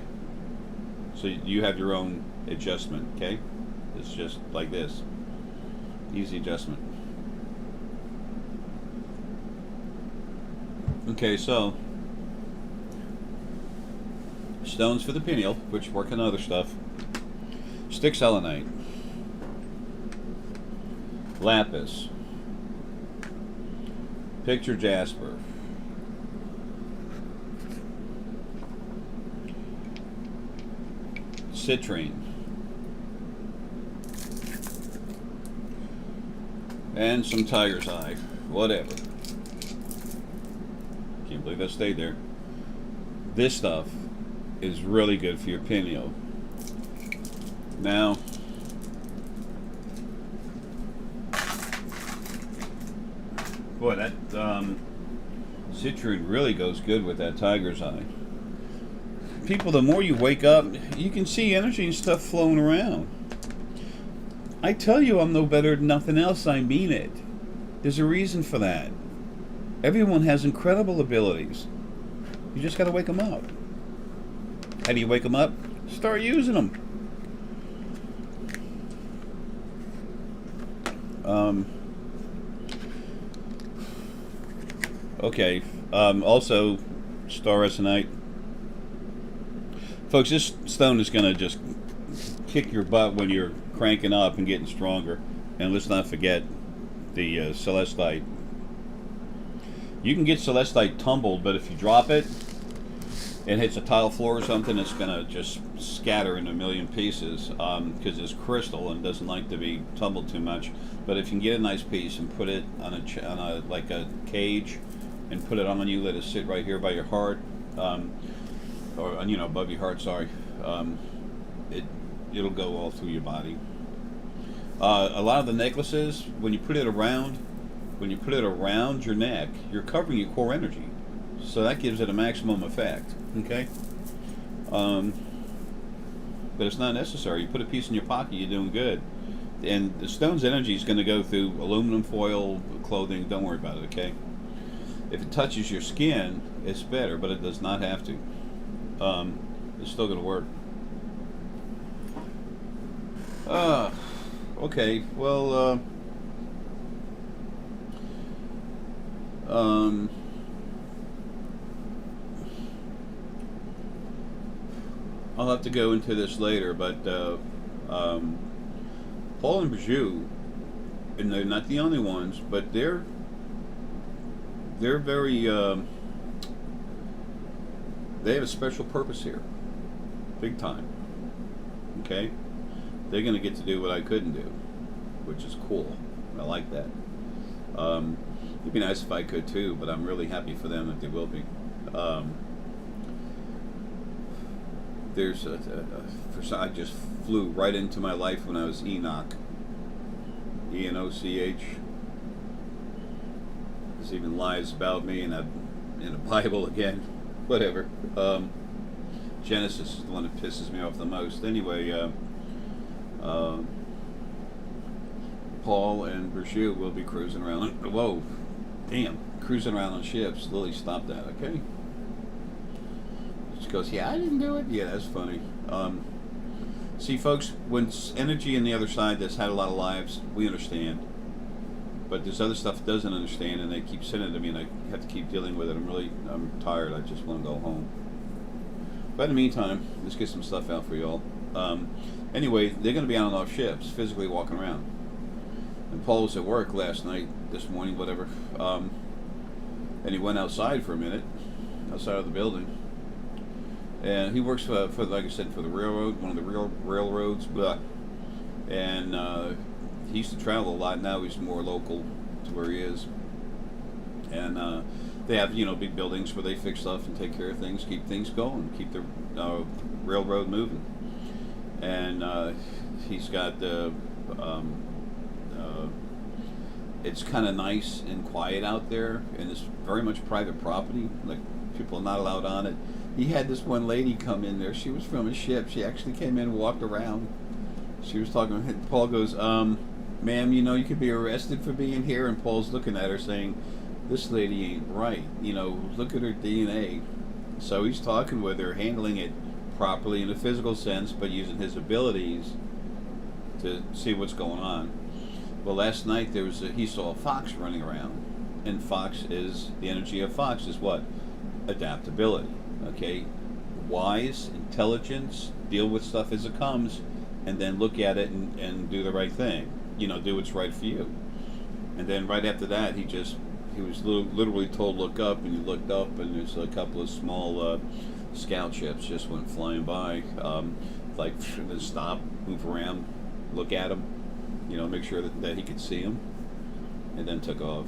So you have your own adjustment, okay? It's just like this. Easy adjustment. Okay, so stones for the pineal, which work on other stuff. Stick selenite, lapis, picture jasper, citrine, and some tiger's eye, whatever. Can't believe that stayed there. This stuff is really good for your pineal. Now, boy, that citrine really goes good with that tiger's eye. People, the more you wake up, you can see energy and stuff flowing around. I tell you, I'm no better than nothing else. I mean it. There's a reason for that. Everyone has incredible abilities. You just got to wake them up. How do you wake them up? Start using them. Okay. Also, star resonite. Folks, this stone is going to just kick your butt when you're cranking up and getting stronger. And let's not forget the celestite. You can get celestite tumbled, but if you drop it and hits a tile floor or something, it's going to just scatter in a million pieces because it's crystal and doesn't like to be tumbled too much. But if you can get a nice piece and put it on a like a cage and put it on you, let it sit right here by your heart, or above your heart. Sorry, it'll go all through your body. A lot of the necklaces, when you put it around your neck, you're covering your core energy, so that gives it a maximum effect. Okay, but it's not necessary. You put a piece in your pocket, you're doing good. And the stone's energy is going to go through aluminum foil, clothing. Don't worry about it. Okay, if it touches your skin, it's better, but it does not have to. It's still going to work. Okay, well, I'll have to go into this later, but Paul and Bijou, and they're not the only ones, but they're very, they have a special purpose here, big time. Okay? They're going to get to do what I couldn't do, which is cool. I like that. It'd be nice if I could too, but I'm really happy for them that they will be. There's I just flew right into my life when I was Enoch. Enoch. There's even lies about me in a Bible again. Whatever. Genesis is the one that pisses me off the most. Anyway, Paul and Bijou will be cruising around. Whoa, damn, cruising around on ships. Lily, stop that, okay? She goes, yeah, I didn't do it. Yeah, that's funny. See, folks, when energy on the other side that's had a lot of lives, we understand. But there's other stuff that doesn't understand, and they keep sending it to me, and I have to keep dealing with it. I'm tired. I just want to go home. But in the meantime, let's get some stuff out for y'all. Anyway, they're going to be on and off ships, physically walking around. And Paul was at work last night, this morning, whatever. And he went outside for a minute, outside of the building. And he works for like I said, for the railroad, one of the railroads. Blah. And he used to travel a lot. Now he's more local to where he is. And they have, big buildings where they fix stuff and take care of things, keep things going, keep the railroad moving. And he's got it's kind of nice and quiet out there, and it's very much private property. Like, people are not allowed on it. He had this one lady come in there. She was from a ship. She actually came in and walked around. She was talking. Paul goes, "Ma'am, you could be arrested for being here." And Paul's looking at her saying, "This lady ain't right. Look at her DNA." So he's talking with her, handling it properly in a physical sense, but using his abilities to see what's going on. Well, last night he saw a fox running around, and the energy of fox is what? Adaptability. Okay, wise, intelligence, deal with stuff as it comes, and then look at it and do the right thing. Do what's right for you. And then right after that, he was literally told look up, and he looked up, and there's a couple of small scout ships just went flying by. Like, stop, move around, look at them, make sure that he could see them, and then took off.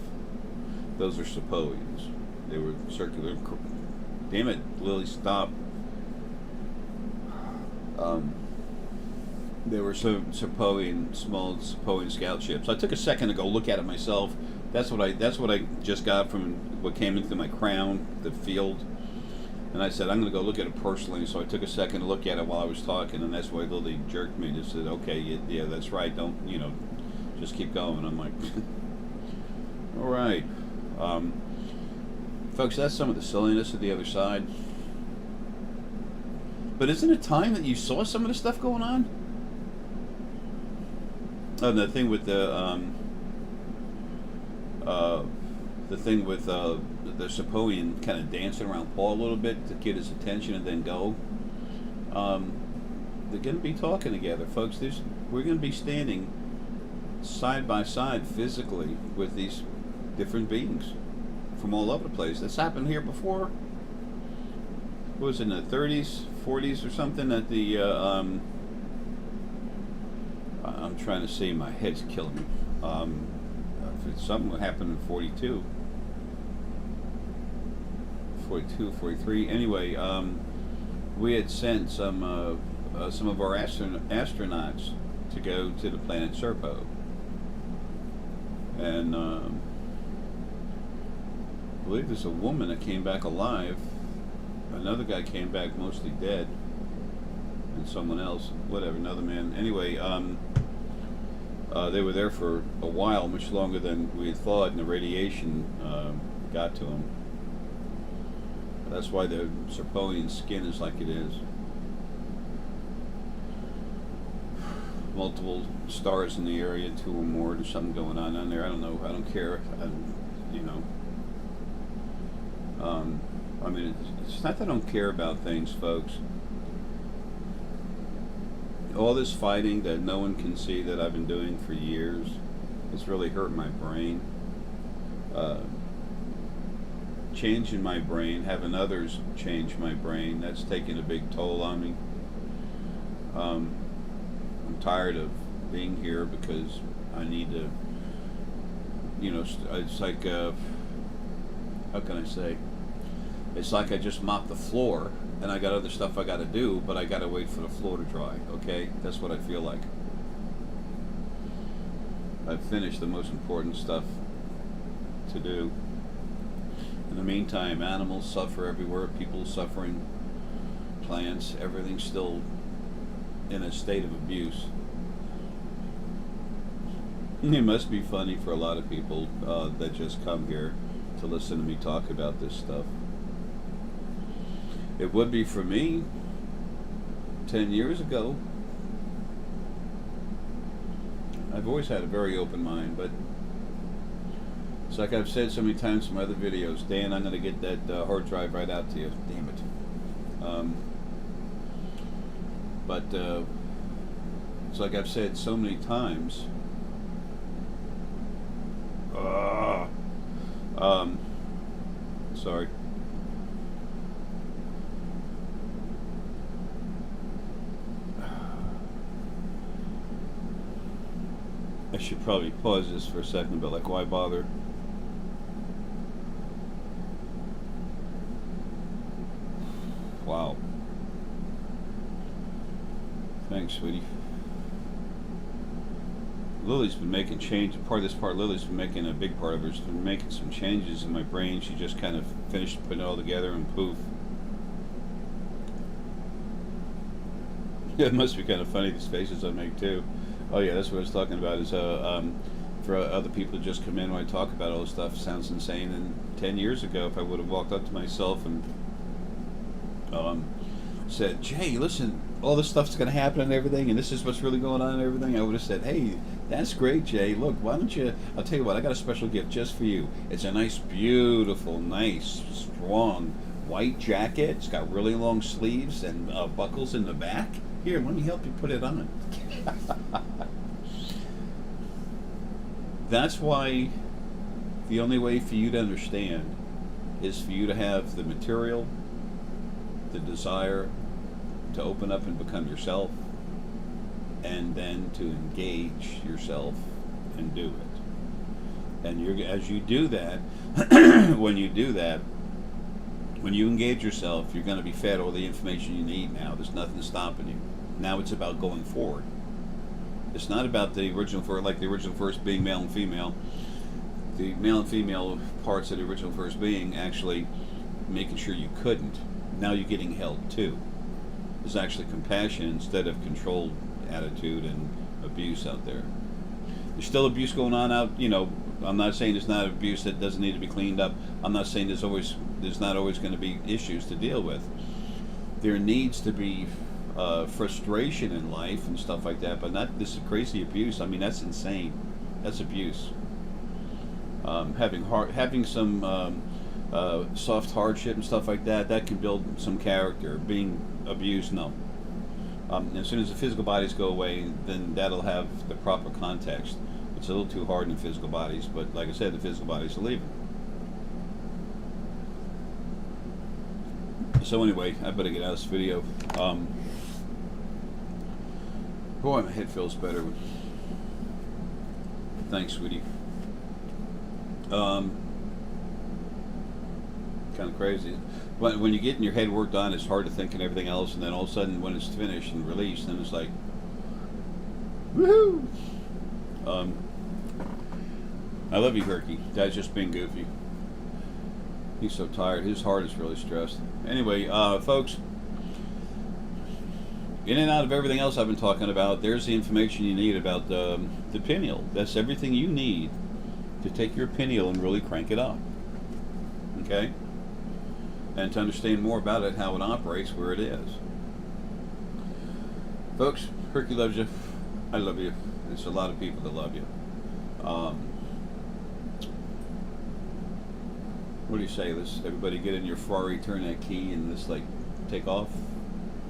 Those are Sepoians. They were circular. Damn it, Lily, stop. They were small Sepoian scout ships. I took a second to go look at it myself. That's what I just got from what came into my crown, the field. And I said, I'm going to go look at it personally. So I took a second to look at it while I was talking, and that's why Lily jerked me and just said, okay, yeah, that's right. Don't, just keep going. I'm like, all right. Folks, that's some of the silliness of the other side. But isn't it time that you saw some of the stuff going on? Oh, the thing with the Sepoian kind of dancing around Paul a little bit to get his attention and then go. They're going to be talking together, folks. We're going to be standing side by side physically with these different beings from all over the place. That's happened here before. It was in the 30s, 40s or something at the I'm trying to see, my head's killing me. Something happened in 42, 43. Anyway, we had sent some of our astronauts to go to the planet Serpo, and I believe there's a woman that came back alive. Another guy came back mostly dead, and someone else, whatever, another man. Anyway, they were there for a while, much longer than we had thought, and the radiation got to them. That's why the Serpoian skin is like it is. Multiple stars in the area, 2 or more. There's something going on down there. I don't know. I don't care. I mean, it's not that I don't care about things, folks. All this fighting that no one can see that I've been doing for years, it's really hurt my brain. Changing my brain, having others change my brain, that's taken a big toll on me. I'm tired of being here because I need to, it's like, how can I say? It's like I just mopped the floor and I got other stuff I got to do, but I got to wait for the floor to dry, okay? That's what I feel like. I've finished the most important stuff to do. In the meantime, animals suffer everywhere, people suffering, plants, everything's still in a state of abuse. It must be funny for a lot of people that just come here to listen to me talk about this stuff. It would be for me 10 years ago. I've always had a very open mind, but it's like I've said so many times in my other videos, Dan, I'm going to get that hard drive right out to you. Damn it. But it's like I've said so many times, Sorry. I should probably pause this for a second, but like, why bother? Wow. Thanks, sweetie. Lily's been making change. Lily's been making a big part of her. She's been making some changes in my brain. She just kind of finished putting it all together and poof. Yeah, it must be kind of funny, these faces I make too. Oh yeah, that's what I was talking about. Is for other people to just come in when I talk about all this stuff sounds insane. And 10 years ago, if I would have walked up to myself and said, "Jay, listen, all this stuff's going to happen and everything, and this is what's really going on and everything," I would have said, "Hey, that's great, Jay. Look, why don't you? I'll tell you what. I got a special gift just for you. It's a nice, beautiful, nice, strong white jacket. It's got really long sleeves and buckles in the back. Here, let me help you put it on." That's why the only way for you to understand is for you to have the material, the desire to open up and become yourself, and then to engage yourself and do it. And as you do that, when you engage yourself, you're going to be fed all the information you need now. There's nothing stopping you. Now it's about going forward. It's not about the original first being male and female. The male and female parts of the original first being actually making sure you couldn't. Now you're getting held too. There's actually compassion instead of controlled attitude and abuse out there. There's still abuse going on out, I'm not saying there's not abuse that doesn't need to be cleaned up. I'm not saying there's not always going to be issues to deal with. There needs to be frustration in life and stuff like that, but not this crazy abuse. I mean, that's insane. That's abuse. Having some soft hardship and stuff like that can build some character. Being abused, no. As soon as the physical bodies go away, then that'll have the proper context. It's a little too hard in the physical bodies, but like I said, the physical bodies are leaving. So anyway, I better get out of this video. Boy, my head feels better. Thanks, sweetie. Kind of crazy. But when you get your head worked on, it's hard to think and everything else, and then all of a sudden, when it's finished and released, then it's like, woohoo! I love you, Herky. Dad's just being goofy. He's so tired. His heart is really stressed. Anyway, folks, in and out of everything else I've been talking about, there's the information you need about the pineal. That's everything you need to take your pineal and really crank it up. Okay? And to understand more about it, how it operates, where it is. Folks, Herky loves you. I love you. There's a lot of people that love you. What do you say? Let's everybody get in your Ferrari, turn that key, and let's take off.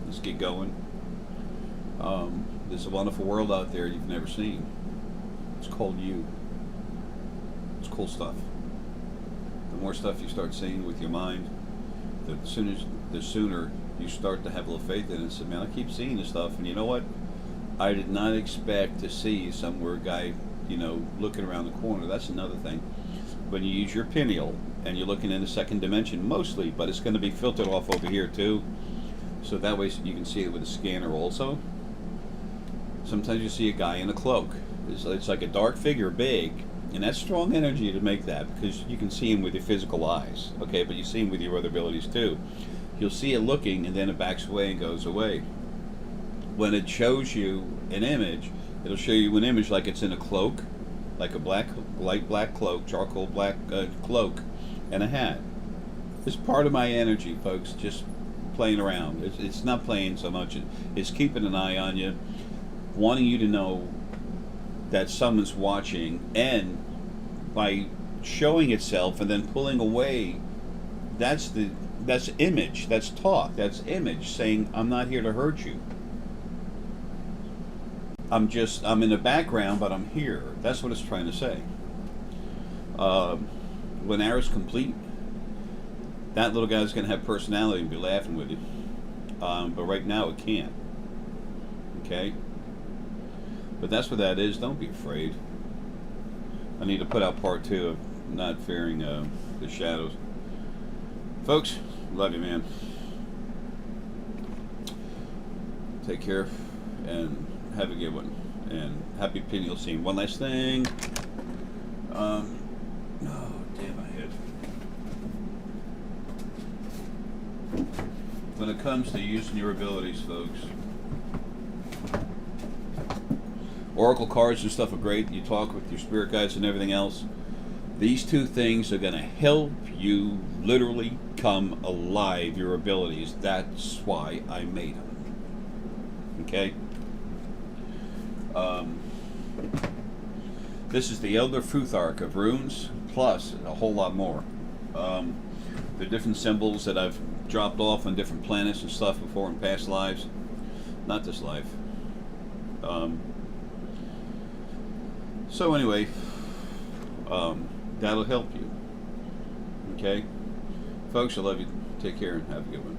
Let's get going. There's a wonderful world out there you've never seen. It's called you. It's cool stuff. The more stuff you start seeing with your mind, the sooner you start to have a little faith in it and say, man, I keep seeing this stuff, and you know what? I did not expect to see somewhere guy, looking around the corner. That's another thing. When you use your pineal and you're looking in the second dimension mostly, but it's going to be filtered off over here too, so that way you can see it with a scanner also. Sometimes you see a guy in a cloak. It's like a dark figure, big, and that's strong energy to make that, because you can see him with your physical eyes, okay, but you see him with your other abilities too. You'll see it looking, and then it backs away and goes away. When it shows you an image, it'll show you an image like it's in a cloak, like a light black cloak, charcoal black cloak, and a hat. It's part of my energy, folks, just playing around. It's not playing so much. It's keeping an eye on you, wanting you to know that someone's watching, and by showing itself and then pulling away, that's image, that's talk, that's image saying, I'm not here to hurt you. I'm in the background, but I'm here. That's what it's trying to say. When Ara's complete, that little guy's going to have personality and be laughing with you. But right now it can't. Okay? But that's what that is. Don't be afraid. I need to put out part 2 of not fearing the shadows. Folks, love you, man. Take care and have a good one. And happy pineal scene. One last thing. Oh, damn my head. When it comes to using your abilities, folks, oracle cards and stuff are great. You talk with your spirit guides and everything else. These 2 things are going to help you literally come alive, your abilities. That's why I made them. Okay? This is the Elder Futhark of runes, plus a whole lot more. The different symbols that I've dropped off on different planets and stuff before in past lives. Not this life. So anyway, that'll help you. Okay? Folks, I love you. Take care and have a good one.